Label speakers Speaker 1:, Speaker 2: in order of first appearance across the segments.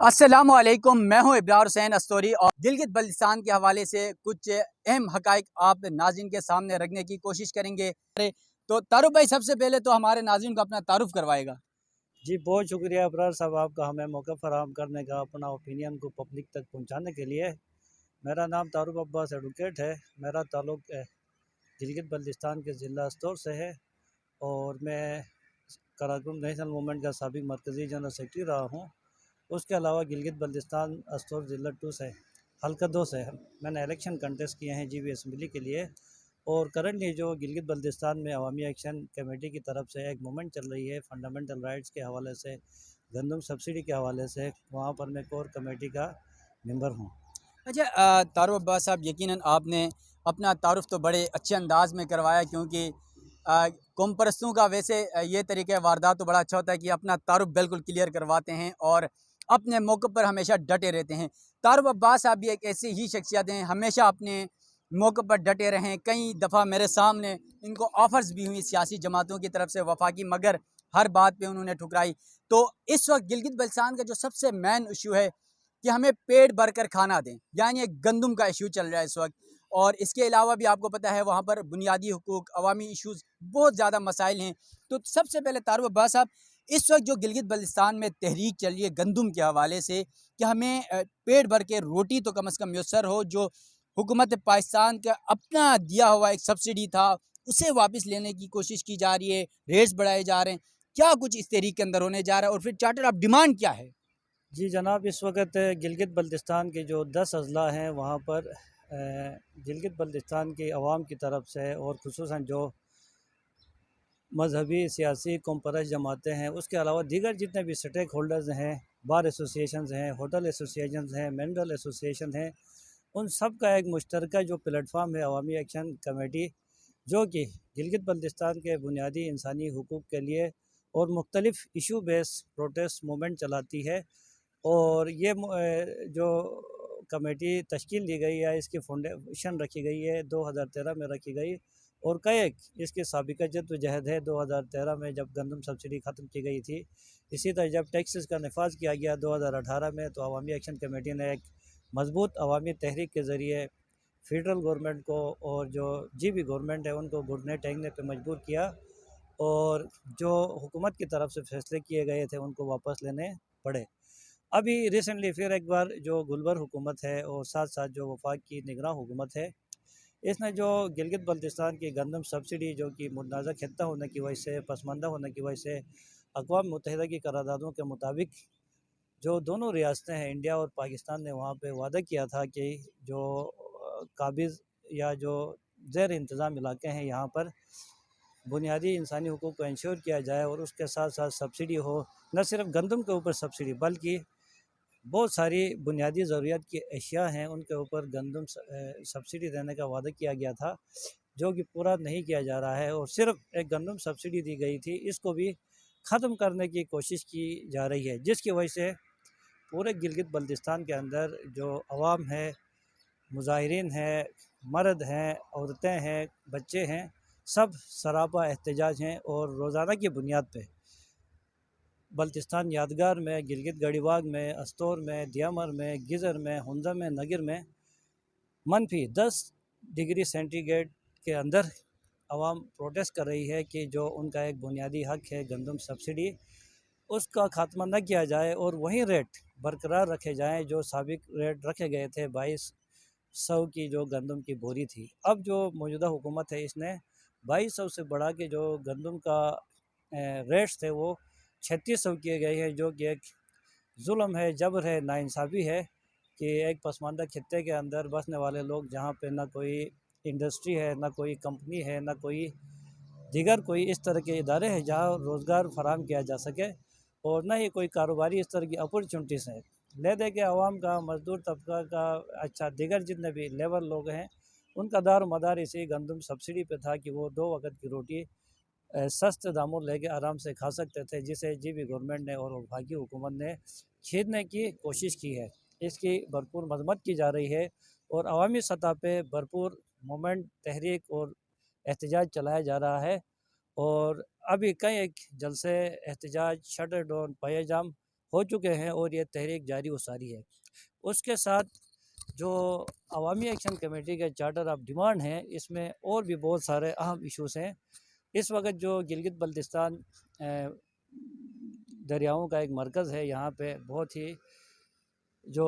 Speaker 1: अस्सलामुअलैकुम, मैं हूं इब्रार हुसैन अस्तोरी और गिलगित बल्तिस्तान के हवाले से कुछ अहम हकाइक आप नाज़रीन के सामने रखने की कोशिश करेंगे। तो तारुफ भाई सबसे पहले तो हमारे नाज़रीन को अपना तारुफ करवाएगा।
Speaker 2: जी, बहुत शुक्रिया अबरार साहब आपका हमें मौका फ़राहम करने का अपना ओपिनियन को पब्लिक तक पहुंचाने के लिए। मेरा नाम तारुफ अब्बास एडवोकेट है। मेरा ताल्लुक़ गिलगित बल्तिस्तान के ज़िला अस्तोर से है और मैं कराकुम नेशनल मूवमेंट का साबिक़ मरकज़ी जनरल सेक्रेटरी रहा हूँ। उसके अलावा गिलगित बल्तिस्तान अस्तोर ज़िला 2 से हल्का 2 से मैंने इलेक्शन कंटेस्ट किए हैं जीबी असम्बली के लिए। और करंटली जो गिलगित बल्तिस्तान में अवामी एक्शन कमेटी की तरफ से एक मूवमेंट चल रही है फंडामेंटल राइट्स के हवाले से, गंदम सब्सिडी के हवाले से, वहाँ पर मैं कोर कमेटी का मेंबर हूँ।
Speaker 1: अच्छा, तारुफ अब्बास साहब, यकीनन आपने अपना तारुफ तो बड़े अच्छे अंदाज में करवाया, क्योंकि कौम परस्तों का वैसे ये तरीक़ा वारदात तो बड़ा अच्छा होता है कि अपना तारुफ बिल्कुल क्लियर करवाते हैं और अपने मौक़िफ़ पर हमेशा डटे रहते हैं। तारुफ अब्बास साहब भी एक ऐसी ही शख्सियत हैं, हमेशा अपने मौक़िफ़ पर डटे रहें। कई दफ़ा मेरे सामने इनको ऑफ़र्स भी हुई सियासी जमातों की तरफ से वफाकी, मगर हर बात पे उन्होंने ठुकराई। तो इस वक्त गिलगित बल्तिस्तान का जो सबसे मेन इशू है कि हमें पेट भर कर खाना दें, यानी एक गंदम का इशू चल रहा है इस वक्त। और इसके अलावा भी आपको पता है वहाँ पर बुनियादी हुकूक, अवामी इशूज़, बहुत ज़्यादा मसाइल हैं। तो सबसे पहले तारुफ अब्बास साहब, इस वक्त जो गिलगित बल्तिस्तान में तहरीक चल रही है गंदम के हवाले से, कि हमें पेट भर के रोटी तो कम से कम मैसर हो, जो हुकूमत पाकिस्तान का अपना दिया हुआ एक सब्सिडी था उसे वापस लेने की कोशिश की जा रही है, रेट्स बढ़ाए जा रहे हैं। क्या कुछ इस तहरीक के अंदर होने जा रहा है और फिर चार्टर ऑफ डिमांड क्या है?
Speaker 2: जी जनाब, इस वक्त गिलगित बल्तिस्तान के जो 10 अजला हैं वहाँ पर गिलगित बल्तिस्तान की आवाम की तरफ से और खुसूसन जो मजहबी सियासी कॉम्परस जमातें हैं, उसके अलावा दीगर जितने भी स्टेक होल्डर्स हैं, बार एसोसिएशन हैं, होटल एसोसिएशन हैं, मिनरल एसोसिएशन हैं, उन सब का एक मुश्तरका जो प्लेटफार्म है अवामी एक्शन कमेटी, जो कि गिलगित बल्तिस्तान के बुनियादी इंसानी हुकूक़ के लिए और मुख्तलिफ़ इशू बेस प्रोटेस्ट मूवमेंट चलाती है। और ये जो कमेटी तश्कील दी गई है, इसकी फाउंडेशन रखी गई है 2013 में रखी गई और कई एक इसकी साबिका जद्दोजहद है 2013 में जब गंदम सब्सिडी ख़त्म की गई थी। इसी तरह जब टैक्सेस का नफाज किया गया 2018 में, तो अवामी एक्शन कमेटी ने एक मजबूत अवामी तहरीक के ज़रिए फेडरल गवर्नमेंट को और जो जीबी गवर्नमेंट है उनको घुटने टेकने पर मजबूर किया और जो हुकूमत की तरफ से फ़ैसले किए गए थे उनको वापस लेने पड़े। अभी रिसेंटली फिर एक बार जो गुलबर हुकूमत है और साथ साथ जो वफाक की निगरान हुकूमत है, इसने जो गिलगित बल्तिस्तान की गंदम सब्सिडी जो कि मुतनाज़ा खित्ता होने की वजह से, पसमानदा होने की वजह से, अक़वाम मुत्तहिदा की करारदादों के मुताबिक जो दोनों रियासतें हैं इंडिया और पाकिस्तान ने वहाँ पे वादा किया था कि जो काबिज़ या जो ज़ेर इंतज़ाम इलाके हैं यहाँ पर बुनियादी इंसानी हुकूक़ को इंश्योर किया जाए और उसके साथ साथ सब्सिडी हो, न सिर्फ गंदम के ऊपर सब्सिडी बल्कि बहुत सारी बुनियादी ज़रूरियात की अशिया हैं उनके ऊपर गंदम सब्सिडी देने का वादा किया गया था, जो कि पूरा नहीं किया जा रहा है और सिर्फ एक गंदम सब्सिडी दी गई थी, इसको भी ख़त्म करने की कोशिश की जा रही है, जिसकी वजह से पूरे गिलगित बल्तिस्तान के अंदर जो अवाम है, मुज़ाहिरीन हैं, मर्द हैं, औरतें हैं, बच्चे हैं, सब सरापा एहतजाज हैं और रोज़ाना की बुनियाद पे बल्तिस्तान यादगार में, गिलगित गढ़ीबाग में, अस्तोर में, दियामर में, गिज़र में, हुंज़ा में, नगर में मनफी 10 डिग्री सेंटीग्रेड के अंदर आवाम प्रोटेस्ट कर रही है कि जो उनका एक बुनियादी हक़ है गंदम सब्सिडी, उसका ख़ात्मा न किया जाए और वही रेट बरकरार रखे जाएँ जो साबिक रेट रखे गए थे 2200 की जो गंदम की बोरी थी। अब जो मौजूदा हुकूमत है इसने 2200 से बढ़ा के जो गंदम का रेट्स थे वो 3600 किए गए हैं, जो कि एक जुल्म है, जबर है, नाइंसाफ़ी है कि एक पसमानदा खित्ते के अंदर बसने वाले लोग जहाँ पे ना कोई इंडस्ट्री है, ना कोई कंपनी है, ना कोई दीगर कोई इस तरह के इदारे हैं जहाँ रोज़गार फराहम किया जा सके और ना ही कोई कारोबारी इस तरह की अपॉर्चुनिटीज़ हैं। ले दे के आवाम का, मज़दूर तबका का, अच्छा दीगर जितने भी लेबर लोग हैं, उनका दार मदार इसी गंदम सब्सिडी पे था कि वो 2 वक़्त की रोटी सस्ते दामों लेके आराम से खा सकते थे, जिसे जीबी गवर्नमेंट ने और वफाकी हुकूमत ने छीनने की कोशिश की है। इसकी भरपूर मजम्मत की जा रही है और अवामी सतह पे भरपूर मूवमेंट, तहरीक और एहतजाज चलाया जा रहा है और अभी कई एक जलसे, एहतजाज, शटर डाउन, पायजाम हो चुके हैं और ये तहरीक जारी व सारी है। उसके साथ जो अवामी एक्शन कमेटी के चार्टर ऑफ डिमांड हैं, इसमें और भी बहुत सारे अहम इश्यूज़ हैं। इस वक्त जो गिलगित बल्तिस्तान दरियाओं का एक मरकज़ है, यहाँ पे बहुत ही जो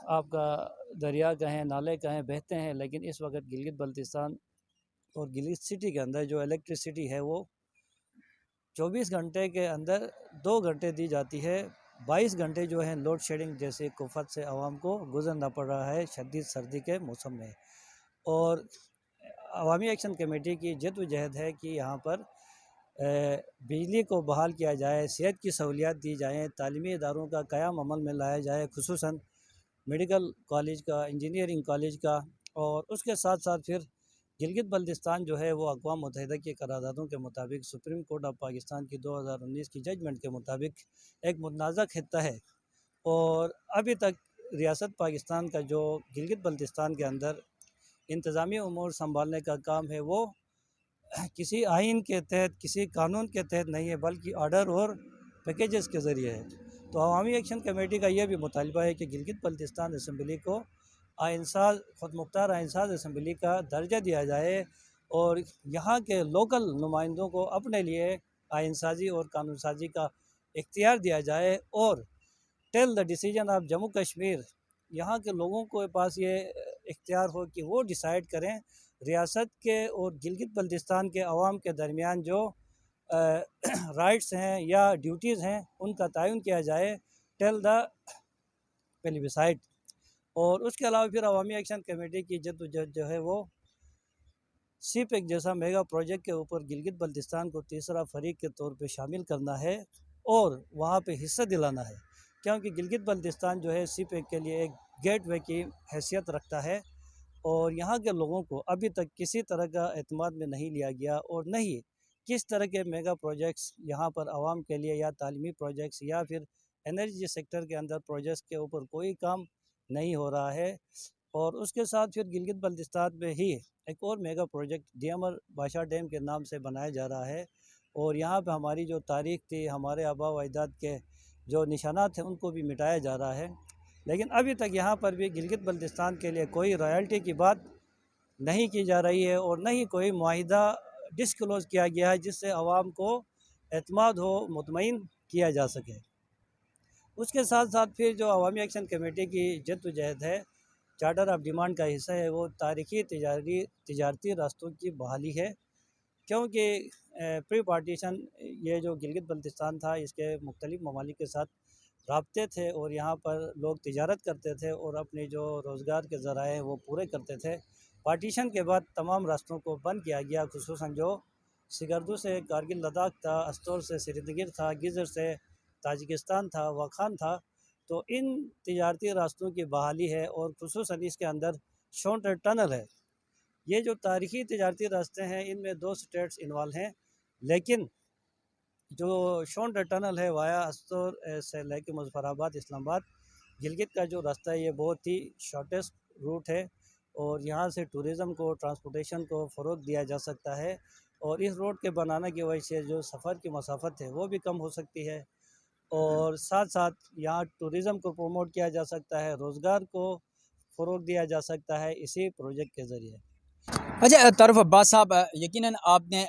Speaker 2: आपका दरिया कहें, नाले कहें, बहते हैं, लेकिन इस वक्त गिलगित बल्तिस्तान और गिलगित सिटी के अंदर जो इलेक्ट्रिसिटी है वो 24 घंटे के अंदर 2 घंटे दी जाती है। 22 घंटे जो है लोड शेडिंग जैसे कुफत से आवाम को गुजरना पड़ रहा है शदीद सर्दी के मौसम में। और अवामी एक्शन कमेटी की जद्दोजहद है कि यहाँ पर बिजली को बहाल किया जाए, सेहत की सहूलियात दी जाएँ, तालीमी इदारों का क़याम अमल में लाया जाए, खुसूसन मेडिकल कॉलेज का, इंजीनियरिंग कॉलेज का। और उसके साथ साथ फिर गिलगित बल्तिस्तान जो है वो अक़वाम मुत्तहिदा की करारदादों के मुताबिक, सुप्रीम कोर्ट ऑफ पाकिस्तान की 2019 की जजमेंट के मुताबिक एक मुतनाज़ा खित्ता है। और अभी तक रियासत पाकिस्तान का जो गिलगित बल्तिस्तान के अंदर इंतज़ामी उमूर संभालने का काम है वो किसी आइन के तहत, किसी कानून के तहत नहीं है, बल्कि ऑर्डर और पैकेजेस के ज़रिए है। तो अवामी एक्शन कमेटी का यह भी मुतालबा है कि गिलगित बल्तिस्तान असम्बली को आइनसाज, ख़ुद मुख्तार आइनसाज असम्बली का दर्जा दिया जाए और यहाँ के लोकल नुमाइंदों को अपने लिए आइन साजी और कानून साजी का इख्तियार दिया जाए। और tell the decision of Jammu Kashmir, यहाँ के लोगों के पास ये इख्तियार हो कि वो डिसाइड करें रियासत के और गिलगित बल्तिस्तान के अवाम के दरमियान जो राइट्स हैं या ड्यूटीज़ हैं उनका तयन किया जाए टेल द प्लेबिसाइट। और उसके अलावा फिर अवामी एक्शन कमेटी की जद्दोजहद जो है वो सीपेक जैसा मेगा प्रोजेक्ट के ऊपर गिलगित बल्तिस्तान को तीसरा फरीक के तौर पे शामिल करना है और वहाँ पे हिस्सा दिलाना है, क्योंकि गिलगित बल्तिस्तान जो है सीपेक के लिए एक गेटवे की हैसियत रखता है। और यहाँ के लोगों को अभी तक किसी तरह का एतमाद में नहीं लिया गया और न ही किस तरह के मेगा प्रोजेक्ट्स यहाँ पर आवाम के लिए या तालीमी प्रोजेक्ट्स या फिर एनर्जी सेक्टर के अंदर प्रोजेक्ट्स के ऊपर कोई काम नहीं हो रहा है। और उसके साथ फिर गिलगित बल्तिस्तान में ही एक और मेगा प्रोजेक्ट दियामर बादशाह डैम के नाम से बनाया जा रहा है। और यहाँ पे हमारी जो तारीख़ थी, हमारे आबा व अजदाद के जो निशानात थे, उनको भी मिटाया जा रहा है। लेकिन अभी तक यहाँ पर भी गिलगित बल्तिस्तान के लिए कोई रॉयल्टी की बात नहीं की जा रही है और न ही कोई मुआहिदा डिस्क्लोज़ किया गया है जिससे आवाम को एतमाद हो, मुतमईन किया जा सके। उसके साथ साथ फिर जो अवामी एक्शन कमेटी की जद्दोजहद है, चार्टर ऑफ डिमांड का हिस्सा है, वो तारीख़ी तिजारती रास्तों की बहाली है। क्योंकि प्री पार्टीशन ये जो गिलगित बल्तिस्तान था, इसके मुख्तलिफ़ ममालिक के साथ राब्ते थे और यहाँ पर लोग तिजारत करते थे और अपने जो रोज़गार के ज़राए वो पूरे करते थे। पार्टीशन के बाद तमाम रास्तों को बंद किया गया, खुसूसन जो सिगर्दू से कारगिल लद्दाख था, अस्तोर से श्रीनगर था, गिज़र से ताजिकिस्तान था, वाखान था। तो इन तिजारती रास्तों की बहाली है और खुसूसन इसके अंदर शोंटर टनल है। ये जो तारीख़ी तिजारती रास्ते हैं, इनमें 2 स्टेट्स इन्वॉल्व हैं, लेकिन जो शोंटर टनल है वाया अस्तोर से लेके मुज़फ़्फ़राबाद, इस्लामाबाद, गिलगित का जो रास्ता है, ये बहुत ही शॉर्टेस्ट रूट है और यहाँ से टूरिज़म को, ट्रांसपोर्टेशन को फ़रोग़ दिया जा सकता है। और इस रोड के बनाने की वजह से जो सफ़र की मसाफ़त है वो भी कम हो सकती है और साथ साथ यहाँ टूरिज़म को प्रमोट किया जा सकता है, रोज़गार को फ़रोग़ दिया जा सकता है इसी प्रोजेक्ट के ज़रिए।
Speaker 1: अच्छा तारुफ अब्बास साहब, यकीनन आपने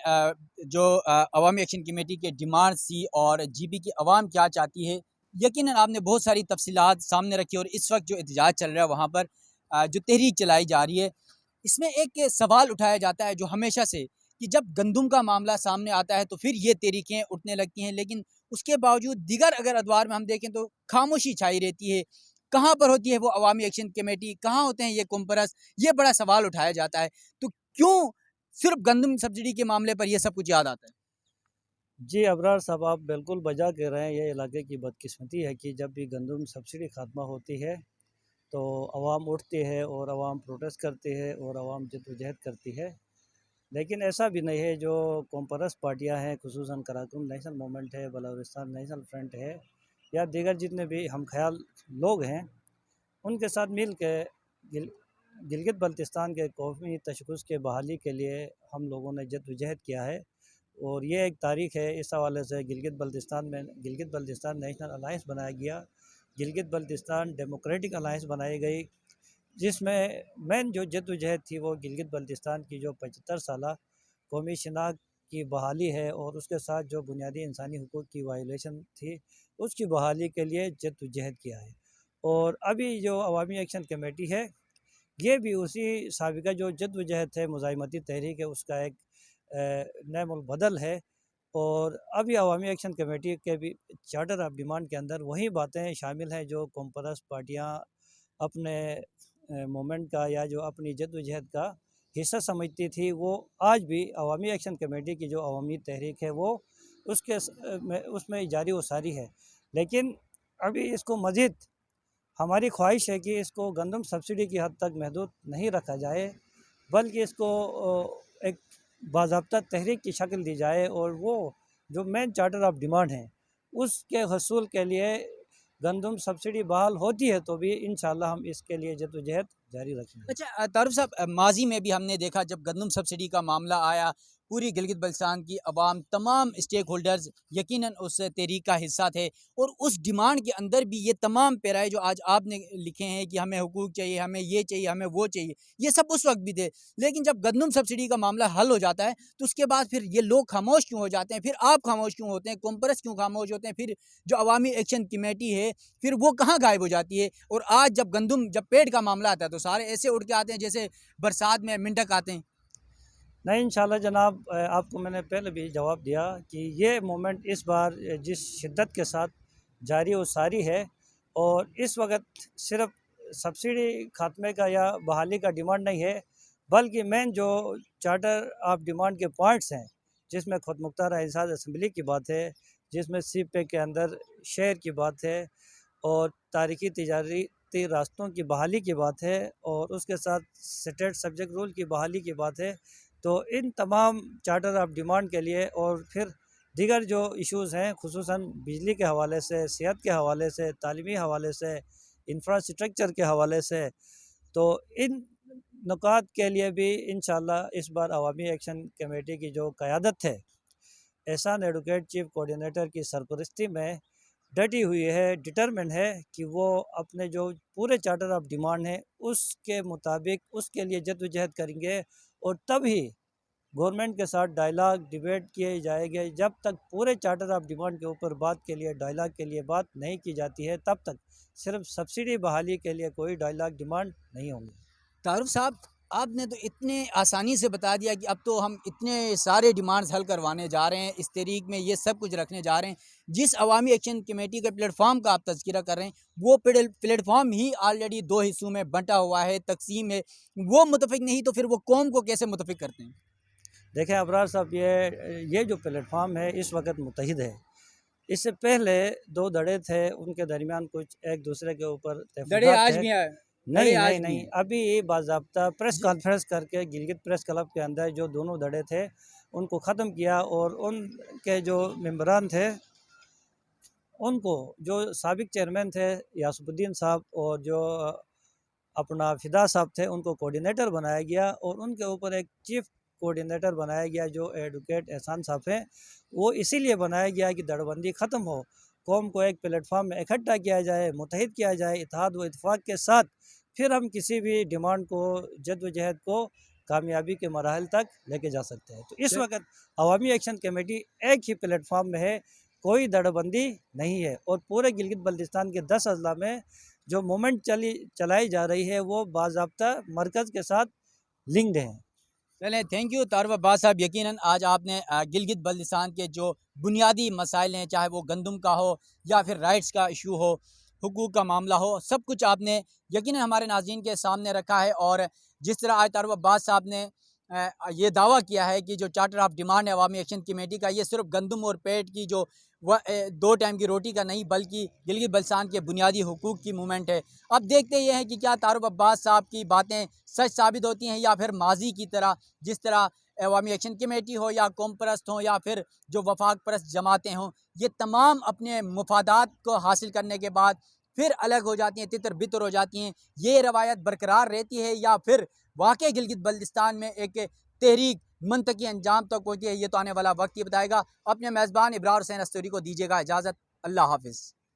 Speaker 1: जो अवामी एक्शन कमेटी के डिमांड थी और जीबी की आवाम क्या चाहती है, यकीनन आपने बहुत सारी तफसीलात सामने रखी और इस वक्त जो एहतजाज चल रहा है वहाँ पर जो तहरीक चलाई जा रही है, इसमें एक सवाल उठाया जाता है जो हमेशा से कि जब गंदम का मामला सामने आता है तो फिर ये तहरीकें उठने लगती हैं, लेकिन उसके बावजूद दीगर अगर अदवार में हम देखें तो खामोशी छाई रहती है। कहाँ पर होती है वो अवामी एक्शन कमेटी, कहाँ होते हैं ये कुम्परस, ये बड़ा सवाल उठाया जाता है। तो क्यों सिर्फ गंदम सब्सिडी के मामले पर ये सब कुछ याद आता है?
Speaker 2: जी, अबरार साहब, आप बिल्कुल बजा कह रहे हैं। ये इलाके की बदकिस्मती है कि जब भी गंदम सब्सिडी ख़त्म होती है तो अवाम उठती है और अवाम प्रोटेस्ट करती है और अवाम जद्दोजहद करती है। लेकिन ऐसा भी नहीं है, जो कॉम्परस पार्टियां हैं, खुसूसन कराकुम नेशनल मूवमेंट है, बलूचिस्तान नेशनल फ्रंट है या दीगर जितने भी हम ख्याल लोग हैं, उनके साथ मिल के गिलगित बल्तिस्तान के कौमी तशख़्ख़ुस के बहाली के लिए हम लोगों ने जद्दोजहद किया है। और ये एक तारीख़ है। इस हवाले से गिलगित बल्तिस्तान नेशनल अलायंस बनाया गया, गिलगित बल्तिस्तान डेमोक्रेटिक अलायंस बनाई गई, जिसमें मेन जो जद्दोजहद थी वो गिलगित बल्तिस्तान की जो 75 साला कौमी शनाख्त की बहाली है और उसके साथ जो बुनियादी इंसानी हुकूक़ की वायलेशन थी उसकी बहाली के लिए जद्दोजहद किया है। और अभी जो अवामी एक्शन कमेटी है ये भी उसी साबिक़ा जो जद्दोजहद है, मुज़ाहिमती तहरीक है, उसका एक नएमुल बदल है। और अभी अवामी एक्शन कमेटी के भी चार्टर ऑफ डिमांड के अंदर वही बातें शामिल हैं जो कॉमपरस्त पार्टियाँ अपने मूवमेंट का या जो अपनी जद्दोजहद का हिस्सा समझती थी, वो आज भी अवामी एक्शन कमेटी की जो अवामी तहरीक है वो उसमें जारी व सारी है। लेकिन अभी इसको मज़ीद हमारी ख्वाहिश है कि इसको गंदम सब्सिडी की हद तक महदूद नहीं रखा जाए, बल्कि इसको एक बाज़ाब्ता तहरीक की शक्ल दी जाए और वो जो मेन चार्टर ऑफ डिमांड है उसके हसूल के लिए गंदम सब्सिडी बहाल होती है तो भी इंशाअल्लाह हम इसके लिए जद्दोजहद जारी रखेंगे।
Speaker 1: अच्छा तारुफ साहब, माजी में भी हमने देखा जब गंदम सब्सिडी का मामला आया, पूरी गिलगित बल्तिस्तान की अवाम, तमाम स्टेक होल्डर्स यकीनन उस तहरीक का हिस्सा थे और उस डिमांड के अंदर भी ये तमाम पैराए जो आज आपने लिखे हैं कि हमें हुकूक चाहिए, हमें ये चाहिए, हमें वो चाहिए, ये सब उस वक्त भी थे। लेकिन जब गंदम सब्सिडी का मामला हल हो जाता है तो उसके बाद फिर ये लोग खामोश क्यों हो जाते हैं, फिर आप खामोश क्यों होते हैं, कॉम्परस क्यों खामोश होते हैं, फिर जो अवामी एक्शन कमेटी है फिर वो कहाँ गायब हो जाती है? और आज जब पेड़ का मामला आता है तो सारे ऐसे उठ के आते हैं जैसे बरसात में मेंढक आते हैं।
Speaker 2: नहीं, इंशाल्लाह जनाब, आपको मैंने पहले भी जवाब दिया कि ये मूवमेंट इस बार जिस शिद्दत के साथ जारी व सारी है और इस वक्त सिर्फ सब्सिडी खात्मे का या बहाली का डिमांड नहीं है, बल्कि मेन जो चार्टर ऑफ डिमांड के पॉइंट्स हैं, जिसमें खुद मुख्तार एहसास असम्बली की बात है, जिसमें सीपे के अंदर शहर की बात है और तारीखी तिजारती रास्तों की बहाली की बात है और उसके साथ स्टेट सब्जेक्ट रूल की बहाली की बात है। तो इन तमाम चार्टर ऑफ डिमांड के लिए और फिर दीगर जो इश्यूज़ हैं, खुसूसन बिजली के हवाले से, सेहत के हवाले से, तालीमी हवाले से, इंफ्रास्ट्रक्चर के हवाले से, तो इन नुकात के लिए भी इंशाअल्लाह इस बार अवामी एक्शन कमेटी की जो क़यादत है, एहसान एडवोकेट चीफ कोऑर्डिनेटर की सरपरस्ती में डटी हुई है, डिटरमिन है कि वो अपने जो पूरे चार्टर ऑफ डिमांड है उसके मुताबिक उसके लिए जद्दोजहद करेंगे और तभी गवर्नमेंट के साथ डायलॉग डिबेट किए जाएंगे। जब तक पूरे चार्टर ऑफ डिमांड के ऊपर बात के लिए डायलॉग के लिए बात नहीं की जाती है तब तक सिर्फ सब्सिडी बहाली के लिए कोई डायलॉग डिमांड नहीं होंगे।
Speaker 1: तारुफ साहब, आपने तो इतने आसानी से बता दिया कि अब तो हम इतने सारे डिमांड्स हल करवाने जा रहे हैं, इस तरीक में ये सब कुछ रखने जा रहे हैं। जिस अवामी एक्शन कमेटी के प्लेटफॉर्म का आप तज़किरा कर रहे हैं वो प्लेटफॉर्म ही ऑलरेडी 2 हिस्सों में बंटा हुआ है, तकसीम है। वो मुतफिक नहीं तो फिर वो कौम को कैसे मुतफिक करते हैं?
Speaker 2: देखें अबरार साहब, ये जो प्लेटफॉर्म है इस वक्त मुत्तहिद है। इससे पहले 2 धड़े थे, उनके दरमियान कुछ एक दूसरे के ऊपर
Speaker 1: दड़े आज
Speaker 2: तहफ़्फ़ुज़ात
Speaker 1: भी
Speaker 2: थे।
Speaker 1: है,
Speaker 2: नहीं,
Speaker 1: दड़े आज
Speaker 2: नहीं,
Speaker 1: भी
Speaker 2: नहीं,
Speaker 1: हैं।
Speaker 2: अभी बाज़ाब्ता प्रेस कॉन्फ्रेंस करके गिलगित प्रेस क्लब के अंदर जो दोनों धड़े थे उनको ख़त्म किया और उनके जो मेंबरान थे उनको, जो साबिक चेयरमैन थे यासुफुद्दीन साहब और जो अपना फ़िदा साहब थे, उनको कोऑर्डिनेटर बनाया गया और उनके ऊपर एक चीफ़ कोऑर्डिनेटर बनाया गया जो एडवोकेट एहसान साहब हैं। वो इसीलिए बनाया गया कि दड़बंदी ख़त्म हो, कौम को एक प्लेटफॉर्म में इकट्ठा किया जाए, मुत्तहिद किया जाए इत्तेहाद व इत्तेफाक के साथ, फिर हम किसी भी डिमांड को, जद्दोजहद को कामयाबी के मराहल तक लेके जा सकते हैं। तो इस वक्त अवामी एक्शन कमेटी एक ही प्लेटफॉर्म में है, कोई दड़बंदी नहीं है और पूरे गिलगित बल्तिस्तान के 10 अजला में जो मूवमेंट चलाई जा रही है वो बाज़ाब्ता मरकज़ के साथ लिंक्ड हैं।
Speaker 1: चलें, थैंक यू तारुफ अब्बास साहब। यकीनन आज आपने गिलगित बल्तिस्तान के जो बुनियादी मसाइल हैं, चाहे वो गंदम का हो या फिर राइट्स का इशू हो, हुकूक का मामला हो, सब कुछ आपने यकीनन हमारे नाज़रीन के सामने रखा है। और जिस तरह आज तारुफ अब्बास साहब ने ये दावा किया है कि जो चार्टर ऑफ डिमांड है अवामी एक्शन कमेटी का, ये सिर्फ गंदम और पेट की जो 2 टाइम की रोटी का नहीं बल्कि गिलगित बल्तिस्तान के बुनियादी हुकूक की मूवमेंट है। अब देखते ये हैं कि क्या तारुफ अब्बास साहब की बातें सच साबित होती हैं या फिर माजी की तरह, जिस तरह अवामी एक्शन कमेटी हो या कौम परस्त हो या फिर जो वफाक परस्त जमातें हों, ये तमाम अपने मुफादात को हासिल करने के बाद फिर अलग हो जाती हैं, तितर बितर हो जाती हैं। ये रवायत बरकरार रहती है या फिर वाकई गिलगित बल्तिस्तान में एक तहरीक मंतकी अंजाम तक पहुँची है, ये तो आने वाला वक्त ही बताएगा। अपने मेज़बान इब्रार हुसैन अस्तूरी को दीजिएगा इजाज़त। अल्लाह हाफ़िज़।